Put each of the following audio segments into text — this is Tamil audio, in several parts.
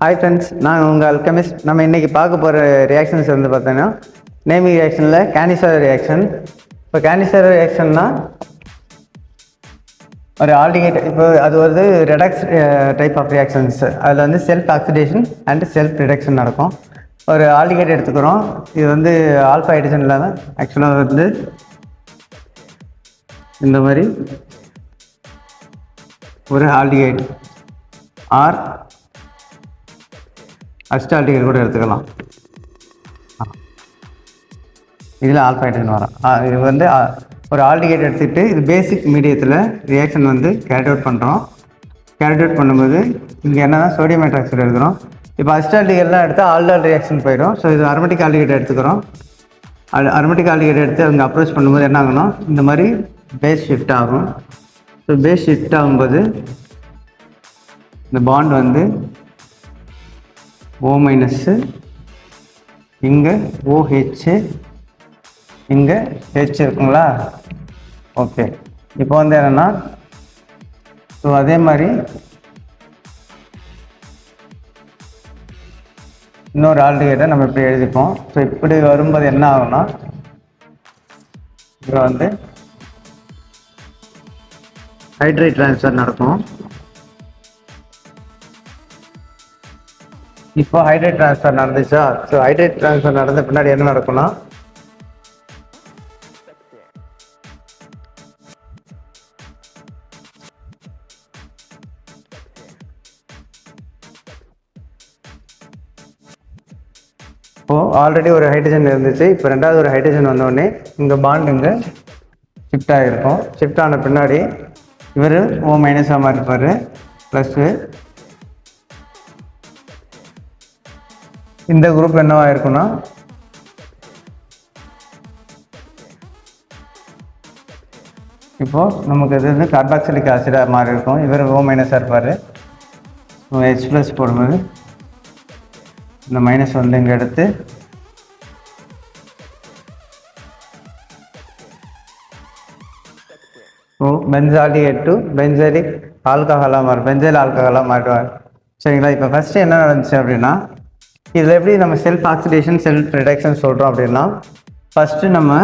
ஹாய் ஃப்ரெண்ட்ஸ், நான் உங்கள் அல்கெமிஸ்ட். நம்ம இன்றைக்கி பார்க்க போகிற ரியாக்ஷன்ஸ் வந்து பார்த்தீங்கன்னா நேமிங் ரியாக்ஷனில் கேனிசார் ரியாக்ஷன். இப்போ கேனிசார் ரியாக்ஷன்னா ஒரு ஆல்டிகேட். இப்போ அது வந்து ரெடாக்ஸ் டைப் ஆஃப் ரியாக்ஷன்ஸ். அதில் வந்து self oxidation and self reduction நடக்கும். ஒரு ஆல்டிகேட் எடுத்துக்கிறோம். இது வந்து ஆல்ஃபா ஹைட்ரஜன் இல்லாமல் ஆக்சுவலாக வந்து இந்த மாதிரி ஒரு ஆல்டிகேட் ஆர் அஸ்டால்டிகேட் கூட எடுத்துக்கலாம். இதில் ஆல்ஃபா ஹைட்ரஜன் வரும். இது வந்து ஒரு ஆல்டிகேட் எடுத்துக்கிட்டு இது பேசிக் மீடியத்தில் ரியாக்ஷன் வந்து கேரி அவுட் பண்ணுறோம். கேரி அவுட் பண்ணும்போது இங்கே என்னன்னா சோடியம் ஹைட்ராக்சைடு எடுக்கிறோம். இப்போ அஸ்டால்டிகேட்லாம் எடுத்தால் ஆல்டால் ரியாக்ஷன் போயிடும். ஸோ இது அரோமேட்டிக் ஆல்டிகேட் எடுத்துக்கிறோம். அரோமேட்டிக் ஆல்டிகேட் எடுத்து அவங்க அப்ரோச் பண்ணும்போது என்ன ஆகணும், இந்த மாதிரி பேஸ் ஷிஃப்ட் ஆகும். ஸோ பேஸ் ஷிஃப்ட் ஆகும்போது இந்த பாண்ட் வந்து O மைனஸ்ஸு, இங்கே OH, இங்கே H இருக்குங்களா. ஓகே, இப்போ வந்து என்னென்னா ஸோ அதே மாதிரி இன்னொரு ஆல்டிகேட்டை நம்ம இப்படி எழுதிப்போம். ஸோ இப்படி வரும்போது என்ன ஆகும்னா இங்கே வந்து ஹைட்ரேட் ட்ரான்ஸ்ஃபர் நடக்கும். இப்போ ஹைட்ரேட் ட்ரான்ஸ்ஃபர் நடந்துச்சா. ஸோ ஹைட்ரேட் ட்ரான்ஸ்ஃபர் நடந்த பின்னாடி என்ன நடக்கும்னா இப்போது ஆல்ரெடி ஒரு ஹைட்ரஜன் இருந்துச்சு. இப்போ ரெண்டாவது ஒரு ஹைட்ரஜன் வந்தோடனே இங்கே பாண்ட் இங்கே ஷிஃப்ட் ஆகிருக்கும். ஷிஃப்ட் ஆன பின்னாடி இவர் O மைனஸாக மாறிப்பார். ப்ளஸ்ஸு இந்த குரூப் என்னவாக இருக்குன்னா இப்போது நமக்கு இது வந்து கார்பாக்சிலிக் ஆசிடாக மாறி இருக்கும். இவர் O மைனஸாக இருப்பார். H ப்ளஸ் போடும்போது இந்த மைனஸ் வந்து இங்கே எடுத்து பென்சால்டிகேட் டு பென்சலிக் ஆல்கஹாலாக மாறும். பென்சைல் ஆல்கஹாலாக மாறுவார். சரிங்களா. இப்போ ஃபஸ்ட்டு என்ன நடந்துச்சு அப்படின்னா இதில் எப்படி நம்ம செல்ஃப் ஆக்சிடேஷன் செல்ஃப் ரிடக்ஷன் சொல்கிறோம் அப்படின்னா ஃபஸ்ட்டு நம்ம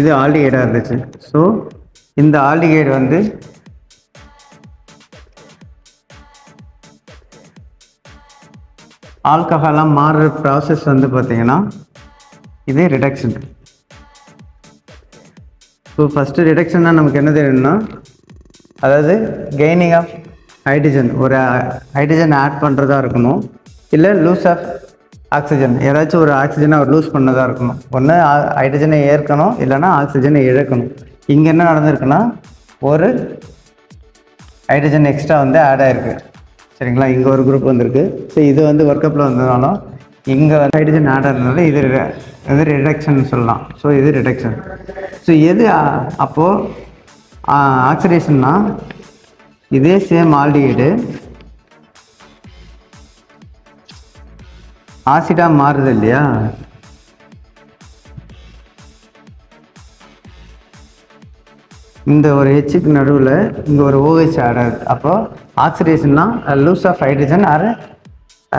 இது ஆல்டிகேட்டாக இருந்துச்சு. ஸோ இந்த ஆல்டிகேட் வந்து ஆல்கஹாலாக மாறுற ப்ராசஸ் வந்து பார்த்திங்கன்னா இது ரிடக்ஷன். ஸோ ஃபஸ்ட்டு ரிடக்ஷன்னா நமக்கு என்ன தெரியணும்னா அதாவது கெய்னிங் ஆஃப் ஹைட்ரஜன், ஒரு ஹைட்ரஜன் ஆட் பண்ணுறதா இருக்கணும், இல்லை லூஸ் ஆஃப் ஆக்சிஜன், ஏதாச்சும் ஒரு ஆக்சிஜனை அவர் லூஸ் பண்ணதாக இருக்கணும். ஒன்று ஹைட்ரஜனை ஏற்கணும், இல்லைனா ஆக்சிஜனை இழக்கணும். இங்கே என்ன நடந்திருக்குன்னா ஒரு ஹைட்ரஜன் எக்ஸ்ட்ரா வந்து ஆட் ஆகிருக்கு. சரிங்களா. இங்கே ஒரு குரூப் வந்திருக்கு. ஸோ இது வந்து ஒர்க்கப்பில் வந்ததுனாலும் இங்கே வந்து ஹைட்ரஜன் ஆட் ஆகிறதுனால இது ரிடக்ஷன் சொல்லலாம். ஸோ இது ரிடக்ஷன். ஸோ எது அப்போது ஆக்சிடேஷன்னா இதே சேம் ஆல்டிகேட்டு ஆசிடாக மாறுது இல்லையா. இந்த ஒரு ஹெச்சுக்கு நடுவில் இங்கே ஒரு OH ஆட் ஆகுது. அப்போது ஆக்சிடேஷன்னா loss of hydrogen or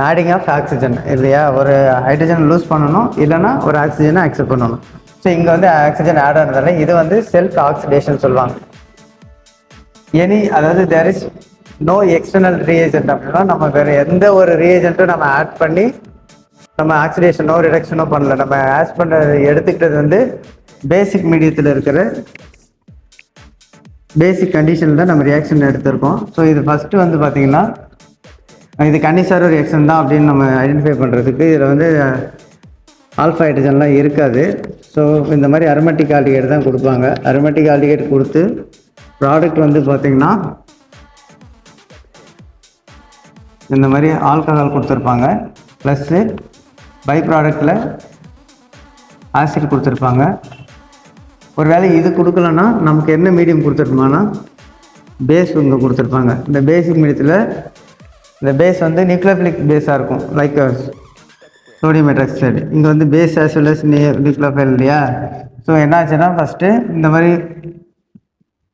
adding of oxygen இல்லையா. ஒரு ஹைட்ரஜன் லூஸ் பண்ணணும், இல்லைனா ஒரு ஆக்சிஜனை அக்செப்ட் பண்ணணும். ஸோ இங்கே வந்து ஆக்சிஜன் ஆட் ஆனதால இது வந்து செல்ஃப் ஆக்சிடேஷன் சொல்லுவாங்க. அதாவது there is no external reagent. அப்படின்னா நம்ம வேறு எந்த ஒரு ரீஏஜென்ட்டும் நம்ம ஆட் பண்ணி நம்ம ஆக்சிடேஷனோ ரிடக்ஷனோ பண்ணல. நம்ம ஆட் பண்ண எடுத்துக்கிட்டது வந்து பேசிக் மீடியத்தில் இருக்கிற பேசிக் கண்டிஷனில் தான் நம்ம ரியாக்ஷன் எடுத்திருக்கோம். ஸோ இது ஃபஸ்ட்டு வந்து பார்த்திங்கன்னா இது கண்டிசாரோ ரியாக்ஷன் தான் அப்படின்னு நம்ம ஐடென்டிஃபை பண்ணுறதுக்கு இதில் வந்து ஆல்ஃபா ஹைட்ரஜன்லாம் இருக்காது. ஸோ இந்த மாதிரி அரோமேட்டிக் ஆல்டிகேட் தான் கொடுப்பாங்க. அரோமேட்டிக் ஆல்டிகேட் கொடுத்து ப்ராடக்ட் வந்து பார்த்திங்கன்னா இந்த மாதிரி ஆல்கஹால் கொடுத்துருப்பாங்க. ப்ளஸ்ஸு பை ப்ராடக்டில் ஆசிட் கொடுத்துருப்பாங்க. ஒரு வேளை இது கொடுக்கலன்னா நமக்கு என்ன மீடியம் கொடுத்துருப்பாங்கன்னா பேஸ் இங்கே கொடுத்துருப்பாங்க. இந்த பேசிக் மீடியத்தில் இந்த பேஸ் வந்து நியூக்ளியோஃபிலிக் பேஸாக இருக்கும். லைக் சோடியம் ஹைட்ராக்சைடு இங்கே வந்து base as well as nucleophile இல்லையா. ஸோ என்ன ஆச்சுன்னா ஃபஸ்ட்டு இந்த மாதிரி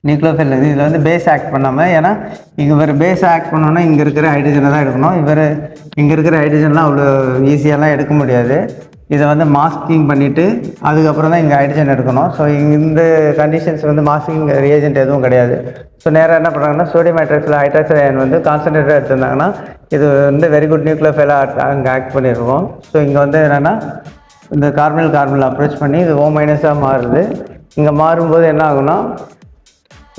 நியூக்ளியோஃபில் இதில் வந்து பேஸ் ஆக்ட் பண்ணாமல், ஏன்னா இவர் பேஸ் ஆக்ட் பண்ணோன்னா இங்கே இருக்கிற ஹைட்ரஜனை தான் எடுக்கணும். இங்கே இருக்கிற ஹைட்ரஜன்லாம் அவ்வளோ ஈஸியாலாம் எடுக்க முடியாது. இதை வந்து மாஸ்கிங் பண்ணிவிட்டு அதுக்கப்புறம் தான் இங்கே ஹைட்ரஜன் எடுக்கணும். ஸோ இந்த கண்டிஷன்ஸ் வந்து மாஸ்கிங் ரியேஜென்ட் எதுவும் கிடையாது. ஸோ நேராக என்ன பண்ணுறாங்கன்னா சோடியம் ஹைட்ராக்சைடு ஹைட்ராக்சைடு அயன் வந்து கான்சன்ட்ரேட்டாக எடுத்திருந்தாங்கன்னா இது வந்து வெரி குட் நியூக்ளியோஃபைலாக அங்கே ஆக்ட் பண்ணியிருக்கோம். ஸோ இங்கே வந்து என்னென்னா இந்த கார்பனில் அப்ரோச் பண்ணி இது O- மாறுது. இங்கே மாறும்போது என்ன ஆகுனா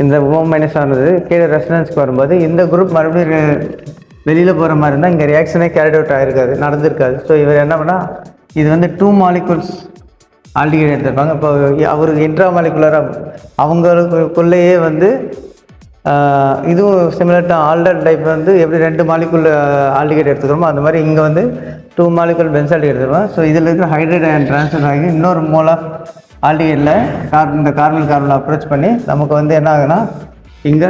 இந்த O- ஆனது கீழே ரெசனன்ஸ்க்கு வரும்போது இந்த குரூப் மறுபடியும் வெளியில் போகிற மாதிரி இருந்தால் இங்கே ரியாக்ஷனே கேரிட் அவுட் ஆகிருக்காது, நடந்திருக்காது. ஸோ இவர் என்ன பண்ணால் இது வந்து 2 மாலிகுல்ஸ் ஆல்டிகைட் எடுத்திருப்பாங்க. இப்போ அவருக்கு இன்ட்ரா மாலிகுலராக அவங்களுக்குள்ளேயே வந்து இதுவும் சிமிலர் டு ஆல்டர் டைப் வந்து எப்படி 2 மாலிகுல் ஆல்டிகைட் எடுத்துக்கிறோமோ அந்த மாதிரி இங்கே வந்து 2 மாலிகுல் பென்சால்டிகைட் எடுத்துக்கிறோம். ஸோ இதில் இருக்கிற ஹைட்ரேட் அயன் ட்ரான்ஸ்ஃபர் ஆகி இன்னொரு மோல் ஆஃப் ஆல்டிகைடில் இந்த கார்பன் அப்ரோச் பண்ணி நமக்கு வந்து என்ன ஆகுனா இங்கே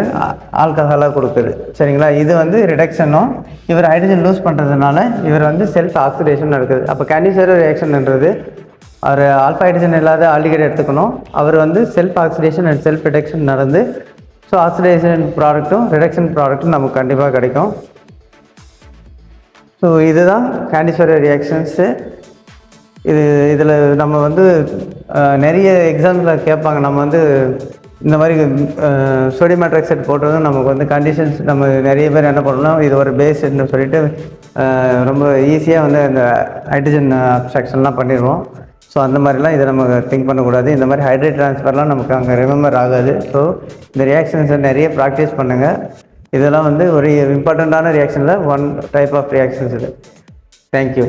ஆல்கஹாலாக கொடுக்குது. சரிங்களா? இது வந்து ரிடக்ஷனும் இவர் ஹைட்ரஜன் லூஸ் பண்ணுறதுனால இவர் வந்து செல்ஃப் ஆக்சிடேஷன் நடக்குது. அப்போ கேண்டிசர் ரியாக்ஷன்ன்றது அவர் ஆல்ஃபா ஹைட்ரஜன் இல்லாத ஆல்டிகைட் எடுத்துக்கணும். அவர் வந்து self oxidation and self reduction நடந்து ஸோ ஆக்சிடேஷன் ப்ராடக்ட்டும் ரிடக்ஷன் ப்ராடக்ட்டும் நமக்கு கண்டிப்பாக கிடைக்கும். ஸோ இதுதான் கேண்டிசர் ரியாக்ஷன்ஸு. இதில் நம்ம வந்து நிறைய எக்ஸாம்பிள் கேட்பாங்க. நம்ம வந்து இந்த மாதிரி சோடியம் ஹைட்ராக்சைடு போட்டதும் நமக்கு வந்து கண்டிஷன்ஸ் நம்ம நிறைய பேர் என்ன பண்ணணும், இது ஒரு பேஸ்ன்னு சொல்லிட்டு ரொம்ப ஈஸியாக வந்து அந்த ஹைட்ரஜன் அப்ஸ்ட்ராக்ஷன்லாம் பண்ணிடுவோம். ஸோ அந்த மாதிரிலாம் இதை நம்ம திங்க் பண்ணக்கூடாது. இந்த மாதிரி ஹைட்ரேட் ட்ரான்ஸ்ஃபர்லாம் நமக்கு அங்கே ரிமெம்பர் ஆகாது. ஸோ இந்த ரியாக்ஷன்ஸை நிறைய ப்ராக்டிஸ் பண்ணுங்கள். இதெல்லாம் வந்து ஒரு இம்பார்ட்டண்ட்டான ரியாக்ஷனில் ஒன் டைப் ஆஃப் ரியாக்ஷன்ஸ் இது. தேங்க்யூ.